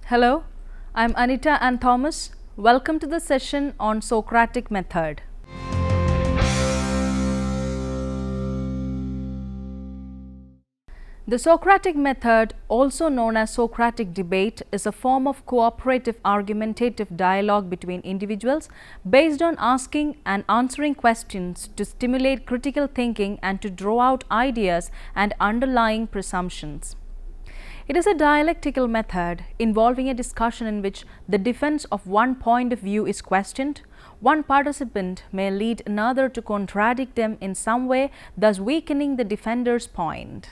Hello, I'm Anita and Thomas. Welcome to the session on Socratic Method. The Socratic method, also known as Socratic debate, is a form of cooperative argumentative dialogue between individuals based on asking and answering questions to stimulate critical thinking and to draw out ideas and underlying presumptions. It is a dialectical method involving a discussion in which the defense of one point of view is questioned. One participant may lead another to contradict them in some way, thus weakening the defender's point.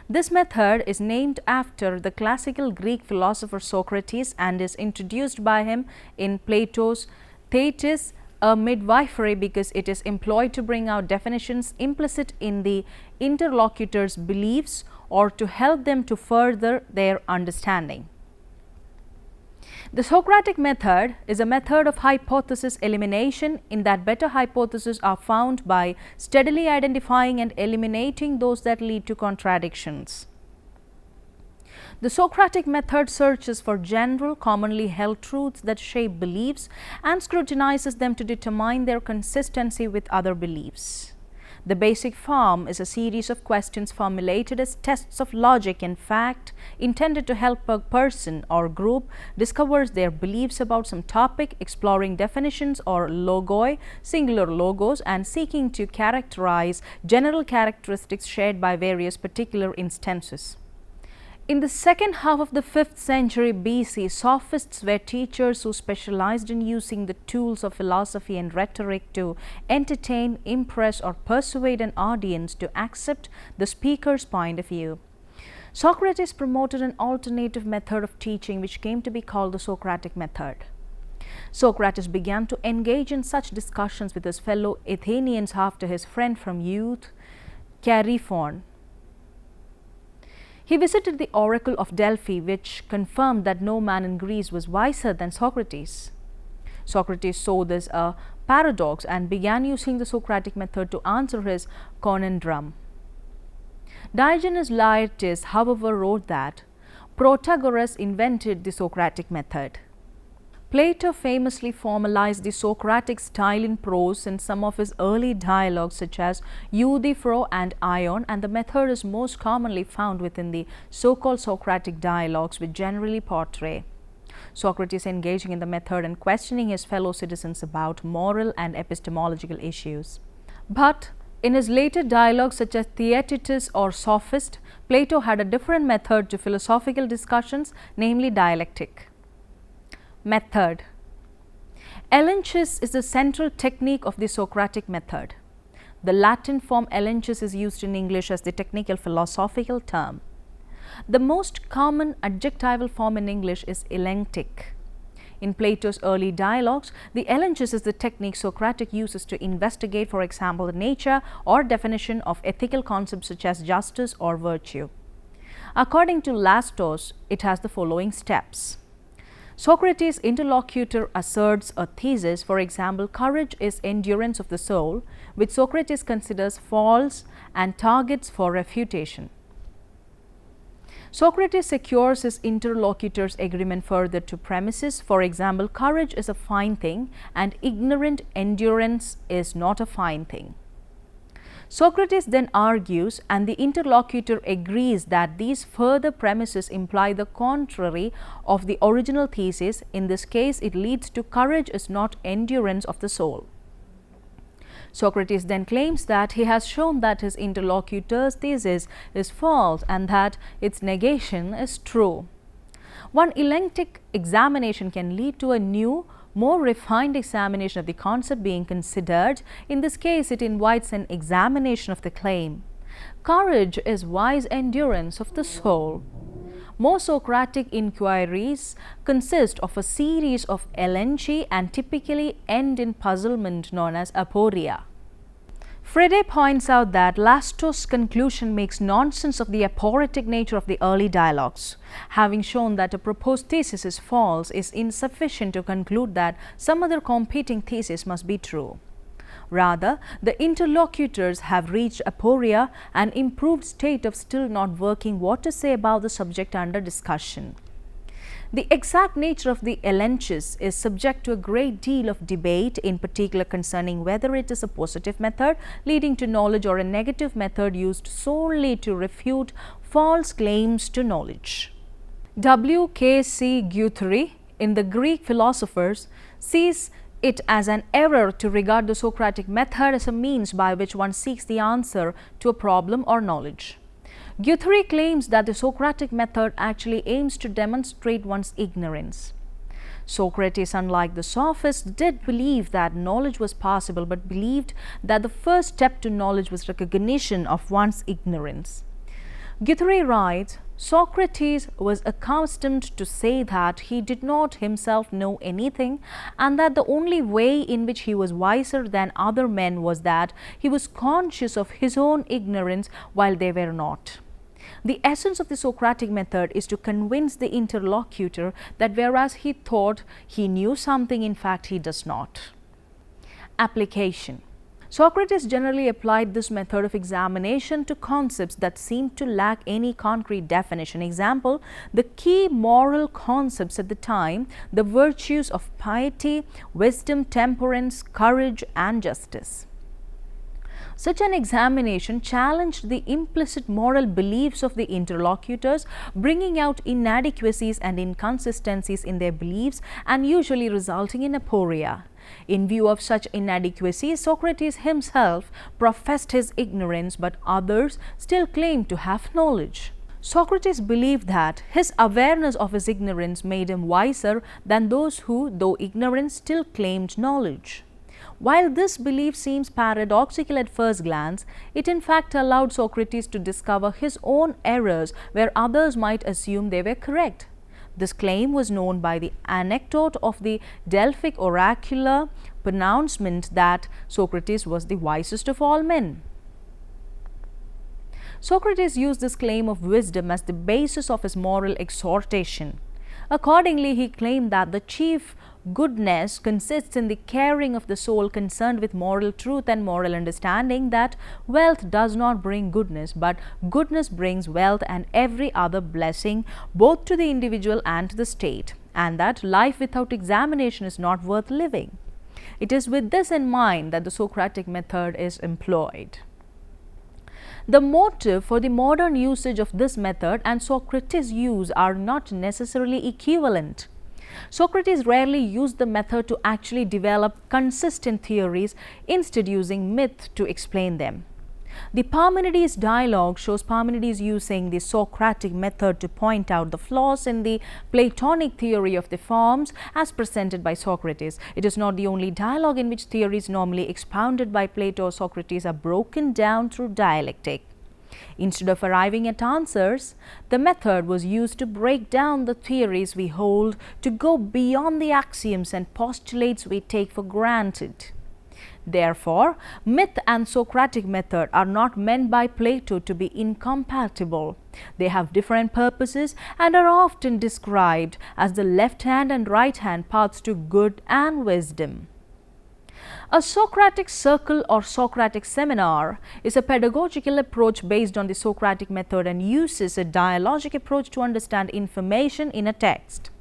This method is named after the classical Greek philosopher Socrates and is introduced by him in Plato's Theaetetus, a midwifery, because it is employed to bring out definitions implicit in the interlocutor's beliefs or to help them to further their understanding. The Socratic method is a method of hypothesis elimination in that better hypotheses are found by steadily identifying and eliminating those that lead to contradictions. The Socratic method searches for general, commonly held truths that shape beliefs and scrutinizes them to determine their consistency with other beliefs. The basic form is a series of questions formulated as tests of logic and fact intended to help a person or group discover their beliefs about some topic, exploring definitions or logoi, singular logos, and seeking to characterize general characteristics shared by various particular instances. In the second half of the 5th century BC, sophists were teachers who specialized in using the tools of philosophy and rhetoric to entertain, impress, or persuade an audience to accept the speaker's point of view. Socrates promoted an alternative method of teaching which came to be called the Socratic method. Socrates began to engage in such discussions with his fellow Athenians after his friend from youth, Chaerephon. He visited the oracle of Delphi, which confirmed that no man in Greece was wiser than Socrates. Socrates saw this a paradox and began using the Socratic method to answer his conundrum. Diogenes Laertius, however, wrote that Protagoras invented the Socratic method. Plato famously formalized the Socratic style in prose in some of his early dialogues such as Euthyphro and Ion, and the method is most commonly found within the so-called Socratic dialogues, which generally portray Socrates engaging in the method and questioning his fellow citizens about moral and epistemological issues. But in his later dialogues such as Theaetetus or Sophist, Plato had a different method to philosophical discussions, namely dialectic. Method. Elenchus is the central technique of the Socratic method. The Latin form elenchus is used in English as the technical philosophical term. The most common adjectival form in English is elenctic. In Plato's early dialogues, the elenchus is the technique Socrates uses to investigate, for example, the nature or definition of ethical concepts such as justice or virtue. According to Lastos, it has the following steps. Socrates' interlocutor asserts a thesis, for example, courage is endurance of the soul, which Socrates considers false and targets for refutation. Socrates secures his interlocutor's agreement further to premises, for example, courage is a fine thing and ignorant endurance is not a fine thing. Socrates then argues and the interlocutor agrees that these further premises imply the contrary of the original thesis. In this case, it leads to courage is not endurance of the soul. Socrates then claims that he has shown that his interlocutor's thesis is false and that its negation is true. One elenctic examination can lead to a new, more refined examination of the concept being considered. In this case, it invites an examination of the claim. Courage is wise endurance of the soul. More Socratic inquiries consist of a series of elenchi and typically end in puzzlement known as aporia. Frede points out that Lastos' conclusion makes nonsense of the aporetic nature of the early dialogues. Having shown that a proposed thesis is false is insufficient to conclude that some other competing thesis must be true. Rather, the interlocutors have reached aporia, an improved state of still not working what to say about the subject under discussion. The exact nature of the elenchus is subject to a great deal of debate, in particular concerning whether it is a positive method leading to knowledge or a negative method used solely to refute false claims to knowledge. W.K.C. Guthrie, in The Greek Philosophers, sees it as an error to regard the Socratic method as a means by which one seeks the answer to a problem or knowledge. Guthrie claims that the Socratic method actually aims to demonstrate one's ignorance. Socrates, unlike the sophists, did believe that knowledge was possible, but believed that the first step to knowledge was recognition of one's ignorance. Guthrie writes, Socrates was accustomed to say that he did not himself know anything, and that the only way in which he was wiser than other men was that he was conscious of his own ignorance while they were not. The essence of the Socratic method is to convince the interlocutor that whereas he thought he knew something, in fact he does not. Application. Socrates generally applied this method of examination to concepts that seemed to lack any concrete definition. Example, the key moral concepts at the time, the virtues of piety, wisdom, temperance, courage, and justice. Such an examination challenged the implicit moral beliefs of the interlocutors, bringing out inadequacies and inconsistencies in their beliefs and usually resulting in aporia. In view of such inadequacies, Socrates himself professed his ignorance, but others still claimed to have knowledge. Socrates believed that his awareness of his ignorance made him wiser than those who, though ignorant, still claimed knowledge. While this belief seems paradoxical at first glance, it in fact allowed Socrates to discover his own errors where others might assume they were correct. This claim was known by the anecdote of the Delphic oracular pronouncement that Socrates was the wisest of all men. Socrates used this claim of wisdom as the basis of his moral exhortation. Accordingly, he claimed that the chief goodness consists in the caring of the soul concerned with moral truth and moral understanding, that wealth does not bring goodness, but goodness brings wealth and every other blessing both to the individual and to the state, and that life without examination is not worth living. It is with this in mind that the Socratic method is employed. The motive for the modern usage of this method and Socrates' use are not necessarily equivalent. Socrates rarely used the method to actually develop consistent theories, instead using myth to explain them. The Parmenides dialogue shows Parmenides using the Socratic method to point out the flaws in the Platonic theory of the forms as presented by Socrates. It is not the only dialogue in which theories normally expounded by Plato or Socrates are broken down through dialectic. Instead of arriving at answers, the method was used to break down the theories we hold, to go beyond the axioms and postulates we take for granted. Therefore, myth and Socratic method are not meant by Plato to be incompatible. They have different purposes and are often described as the left hand and right hand paths to good and wisdom. A Socratic circle or Socratic seminar is a pedagogical approach based on the Socratic method and uses a dialogic approach to understand information in a text.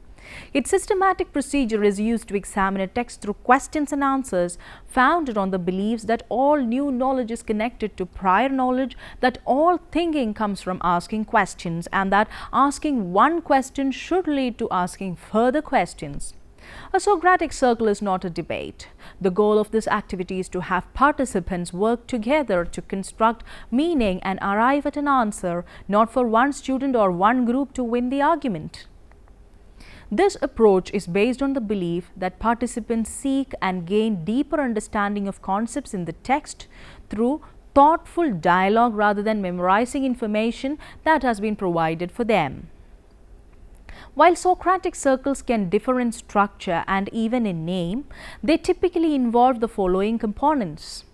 Its systematic procedure is used to examine a text through questions and answers founded on the beliefs that all new knowledge is connected to prior knowledge, that all thinking comes from asking questions, and that asking one question should lead to asking further questions. A Socratic circle is not a debate. The goal of this activity is to have participants work together to construct meaning and arrive at an answer, not for one student or one group to win the argument. This approach is based on the belief that participants seek and gain deeper understanding of concepts in the text through thoughtful dialogue rather than memorizing information that has been provided for them. While Socratic circles can differ in structure and even in name, they typically involve the following components: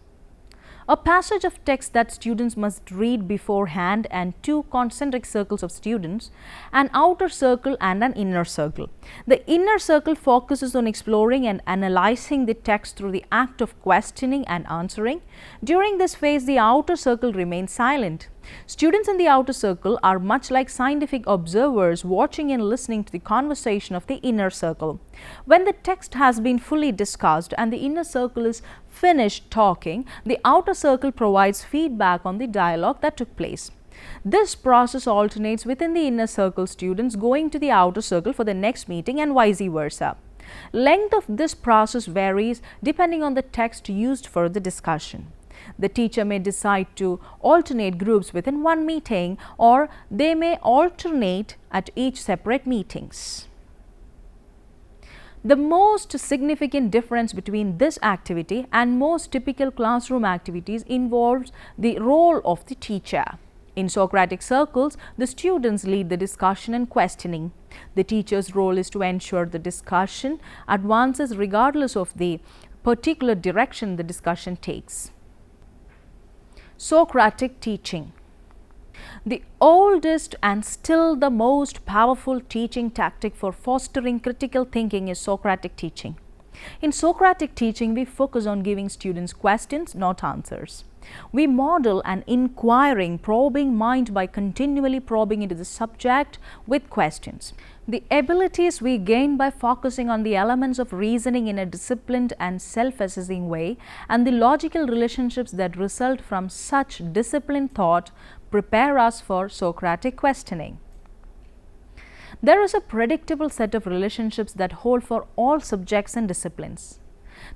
a passage of text that students must read beforehand and two concentric circles of students, an outer circle and an inner circle. The inner circle focuses on exploring and analyzing the text through the act of questioning and answering. During this phase, the outer circle remains silent. Students in the outer circle are much like scientific observers watching and listening to the conversation of the inner circle. When the text has been fully discussed and the inner circle is finished talking, the outer circle provides feedback on the dialogue that took place. This process alternates within the inner circle students going to the outer circle for the next meeting and vice versa. Length of this process varies depending on the text used for the discussion. The teacher may decide to alternate groups within one meeting, or they may alternate at each separate meetings. The most significant difference between this activity and most typical classroom activities involves the role of the teacher. In Socratic circles, the students lead the discussion and questioning. The teacher's role is to ensure the discussion advances regardless of the particular direction the discussion takes. Socratic teaching. The oldest and still the most powerful teaching tactic for fostering critical thinking is Socratic teaching. In Socratic teaching, we focus on giving students questions, not answers. We model an inquiring, probing mind by continually probing into the subject with questions. The abilities we gain by focusing on the elements of reasoning in a disciplined and self-assessing way, and the logical relationships that result from such disciplined thought prepare us for Socratic questioning. There is a predictable set of relationships that hold for all subjects and disciplines.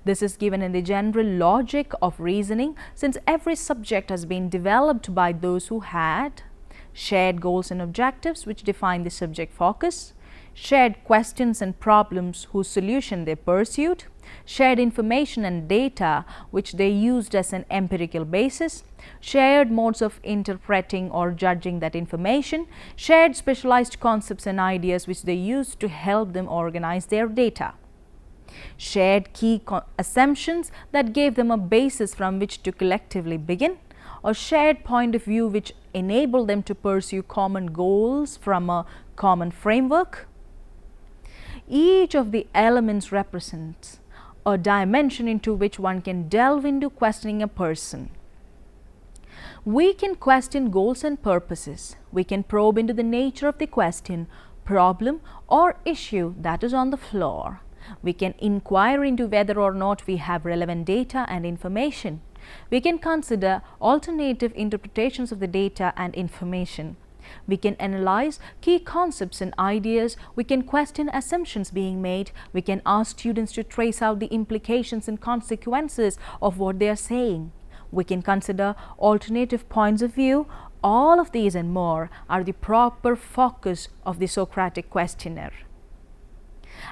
This is given in the general logic of reasoning, since every subject has been developed by those who had shared goals and objectives which define the subject focus, shared questions and problems whose solution they pursued, shared information and data which they used as an empirical basis, shared modes of interpreting or judging that information, shared specialized concepts and ideas which they used to help them organize their data, shared key assumptions that gave them a basis from which to collectively begin, a shared point of view which enabled them to pursue common goals from a common framework. Each of the elements represents a dimension into which one can delve into questioning a person. We can question goals and purposes. We can probe into the nature of the question, problem, or issue that is on the floor. We can inquire into whether or not we have relevant data and information. We can consider alternative interpretations of the data and information. We can analyze key concepts and ideas. We can question assumptions being made. We can ask students to trace out the implications and consequences of what they are saying. We can consider alternative points of view. All of these and more are the proper focus of the Socratic questioner.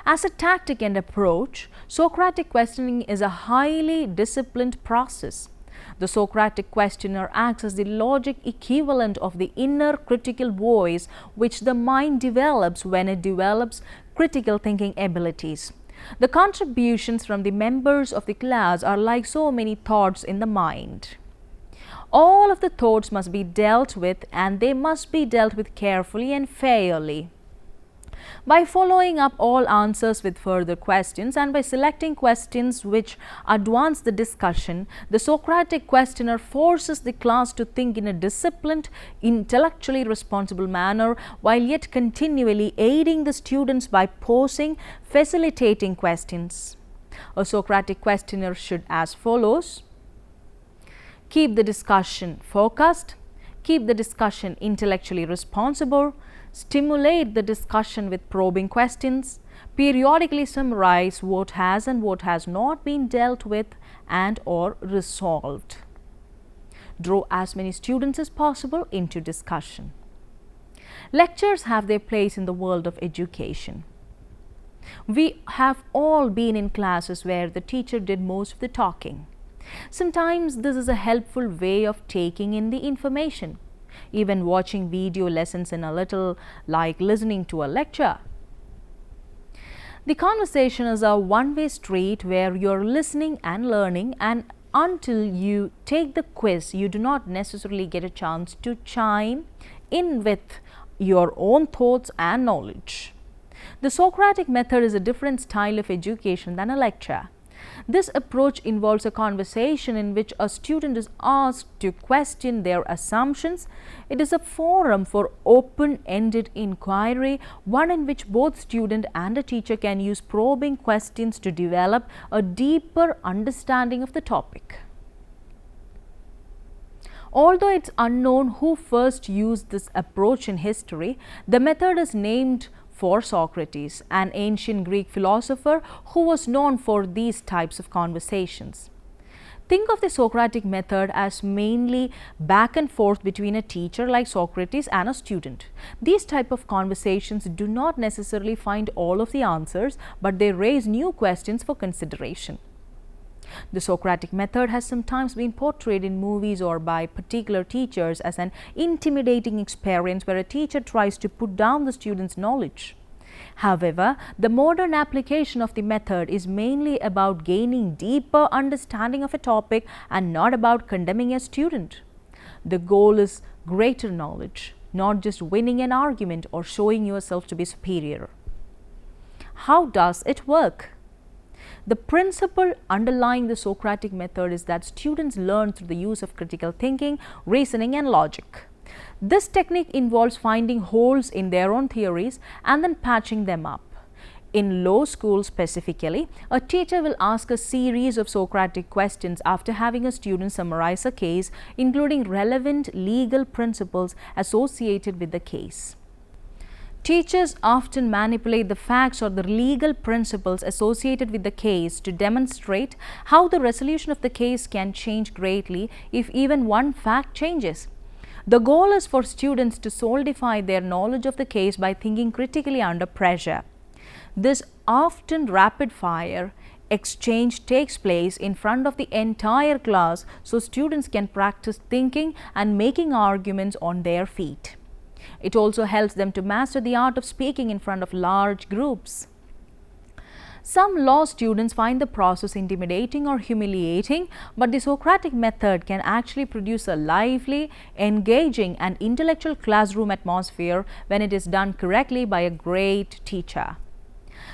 As a tactic and approach, Socratic questioning is a highly disciplined process. The Socratic questioner acts as the logic equivalent of the inner critical voice which the mind develops when it develops critical thinking abilities. The contributions from the members of the class are like so many thoughts in the mind. All of the thoughts must be dealt with, and they must be dealt with carefully and fairly. By following up all answers with further questions and by selecting questions which advance the discussion, the Socratic questioner forces the class to think in a disciplined, intellectually responsible manner, while yet continually aiding the students by posing facilitating questions. A Socratic questioner should as follows: keep the discussion focused, keep the discussion intellectually responsible, stimulate the discussion with probing questions, periodically summarize what has and what has not been dealt with and or resolved. Draw as many students as possible into discussion. Lectures have their place in the world of education. We have all been in classes where the teacher did most of the talking. Sometimes this is a helpful way of taking in the information. Even watching video lessons is a little like listening to a lecture. The conversation is a one-way street where you're listening and learning, and until you take the quiz, you do not necessarily get a chance to chime in with your own thoughts and knowledge. The Socratic method is a different style of education than a lecture. This approach involves a conversation in which a student is asked to question their assumptions. It is a forum for open-ended inquiry, one in which both student and a teacher can use probing questions to develop a deeper understanding of the topic. Although it's unknown who first used this approach in history, the method is named for Socrates, an ancient Greek philosopher who was known for these types of conversations. Think of the Socratic method as mainly back and forth between a teacher like Socrates and a student. These type of conversations do not necessarily find all of the answers, but they raise new questions for consideration. The Socratic method has sometimes been portrayed in movies or by particular teachers as an intimidating experience where a teacher tries to put down the student's knowledge. However, the modern application of the method is mainly about gaining deeper understanding of a topic and not about condemning a student. The goal is greater knowledge, not just winning an argument or showing yourself to be superior. How does it work? The principle underlying the Socratic method is that students learn through the use of critical thinking, reasoning, and logic. This technique involves finding holes in their own theories and then patching them up. In law school specifically, a teacher will ask a series of Socratic questions after having a student summarize a case, including relevant legal principles associated with the case. Teachers often manipulate the facts or the legal principles associated with the case to demonstrate how the resolution of the case can change greatly if even one fact changes. The goal is for students to solidify their knowledge of the case by thinking critically under pressure. This often rapid-fire exchange takes place in front of the entire class so students can practice thinking and making arguments on their feet. It also helps them to master the art of speaking in front of large groups. Some law students find the process intimidating or humiliating, but the Socratic method can actually produce a lively, engaging, and intellectual classroom atmosphere when it is done correctly by a great teacher.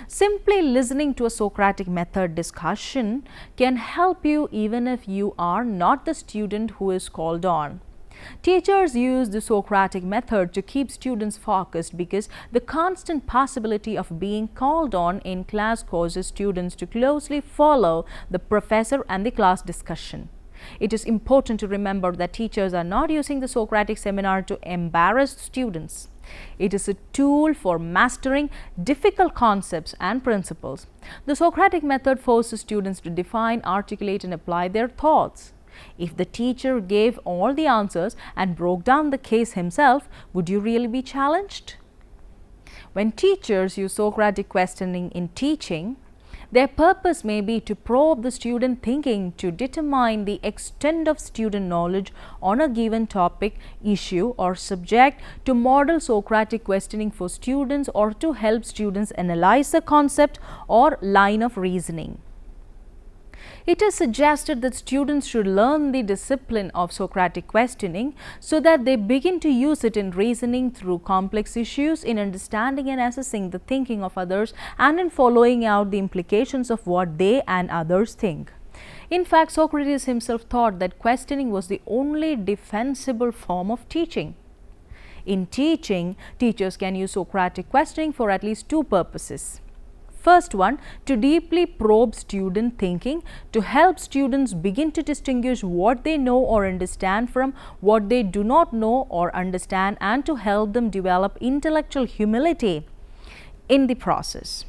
Simply listening to a Socratic method discussion can help you even if you are not the student who is called on. Teachers use the Socratic method to keep students focused because the constant possibility of being called on in class causes students to closely follow the professor and the class discussion. It is important to remember that teachers are not using the Socratic seminar to embarrass students. It is a tool for mastering difficult concepts and principles. The Socratic method forces students to define, articulate, and apply their thoughts. If the teacher gave all the answers and broke down the case himself, would you really be challenged? When teachers use Socratic questioning in teaching, their purpose may be to probe the student thinking to determine the extent of student knowledge on a given topic, issue, or subject, to model Socratic questioning for students, or to help students analyze a concept or line of reasoning. It is suggested that students should learn the discipline of Socratic questioning so that they begin to use it in reasoning through complex issues, in understanding and assessing the thinking of others, and in following out the implications of what they and others think. In fact, Socrates himself thought that questioning was the only defensible form of teaching. In teaching, teachers can use Socratic questioning for at least two purposes. First one, to deeply probe student thinking, to help students begin to distinguish what they know or understand from what they do not know or understand, and to help them develop intellectual humility in the process.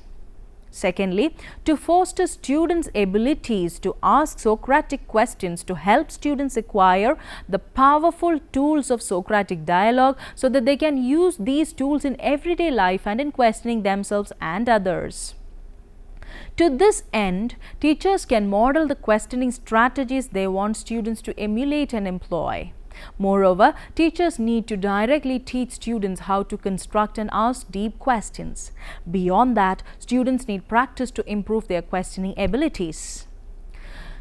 Secondly, to foster students' abilities to ask Socratic questions to help students acquire the powerful tools of Socratic dialogue so that they can use these tools in everyday life and in questioning themselves and others. To this end, teachers can model the questioning strategies they want students to emulate and employ. Moreover, teachers need to directly teach students how to construct and ask deep questions. Beyond that, students need practice to improve their questioning abilities.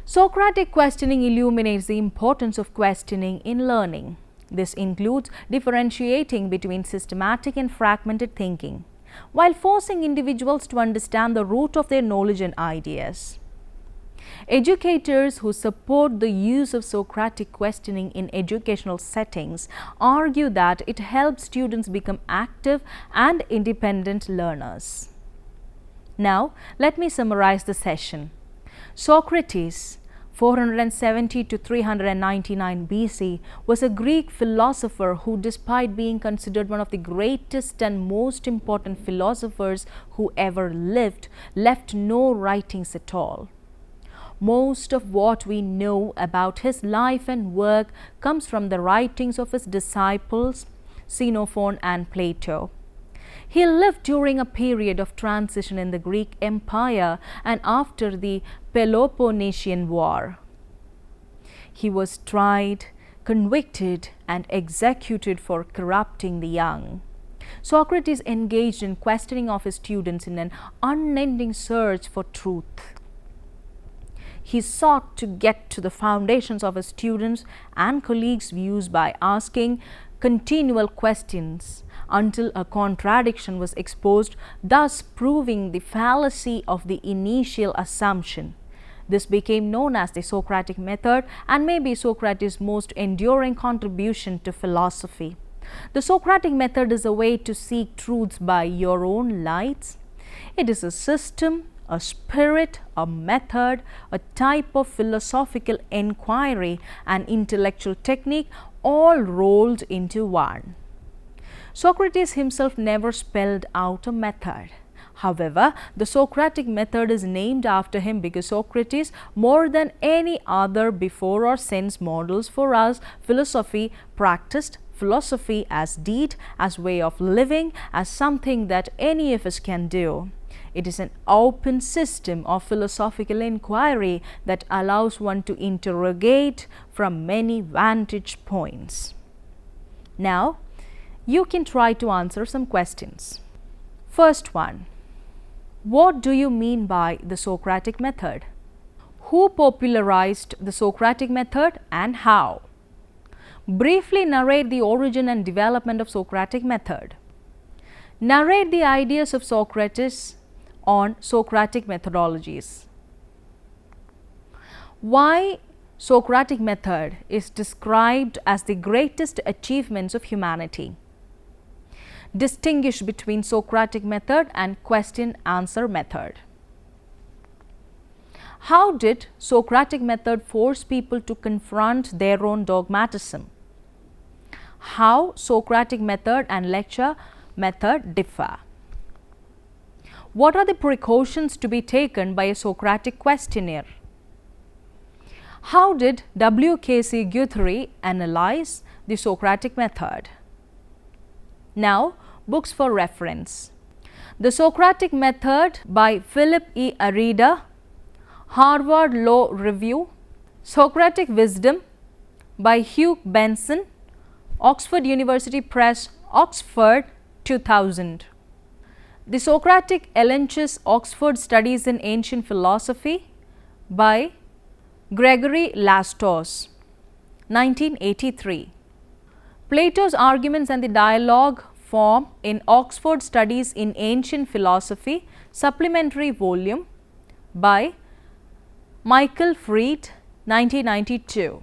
Socratic questioning illuminates the importance of questioning in learning. This includes differentiating between systematic and fragmented thinking, while forcing individuals to understand the root of their knowledge and ideas. Educators who support the use of Socratic questioning in educational settings argue that it helps students become active and independent learners. Now, let me summarize the session. Socrates, 470 to 399 BC, was a Greek philosopher who, despite being considered one of the greatest and most important philosophers who ever lived, left no writings at all. Most of what we know about his life and work comes from the writings of his disciples, Xenophon and Plato. He lived during a period of transition in the Greek Empire and after the Peloponnesian War. He was tried, convicted, and executed for corrupting the young. Socrates engaged in questioning of his students in an unending search for truth. He sought to get to the foundations of his students' and colleagues' views by asking continual questions until a contradiction was exposed, thus proving the fallacy of the initial assumption. This became known as the Socratic Method and may be Socrates' most enduring contribution to philosophy. The Socratic Method is a way to seek truths by your own lights. It is a system, a spirit, a method, a type of philosophical inquiry, and intellectual technique, all rolled into one. Socrates himself never spelled out a method. However, the Socratic method is named after him because Socrates, more than any other before or since, models for us philosophy, practiced philosophy as deed, as way of living, as something that any of us can do. It is an open system of philosophical inquiry that allows one to interrogate from many vantage points. Now, you can try to answer some questions. First one, what do you mean by the Socratic method? Who popularized the Socratic method and how? Briefly narrate the origin and development of Socratic method. Narrate the ideas of Socrates on Socratic methodologies. Why Socratic method is described as the greatest achievements of humanity. Distinguish between Socratic method and question-answer method. How did Socratic method force people to confront their own dogmatism? How Socratic method and lecture method differ? What are the precautions to be taken by a Socratic questionnaire? How did W.K.C. Guthrie analyze the Socratic method? Now, books for reference. The Socratic Method by Philip E. Arida, Harvard Law Review. Socratic Wisdom by Hugh Benson, Oxford University Press, Oxford, 2000. The Socratic Elenchus Oxford Studies in Ancient Philosophy by Gregory Lastos, 1983. Plato's Arguments and the Dialogue form in Oxford Studies in Ancient Philosophy, supplementary volume by Michael Fried, 1992.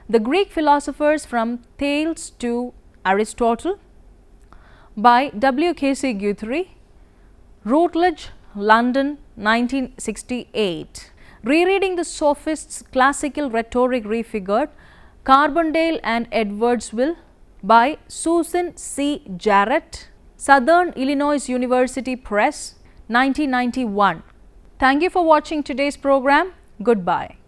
The Greek Philosophers from Thales to Aristotle by W.K.C. Guthrie, Routledge, London, 1968. Rereading the Sophists' Classical Rhetoric Refigured, Carbondale and Edwardsville by Susan C. Jarrett, Southern Illinois University Press, 1991. Thank you for watching today's program. Goodbye.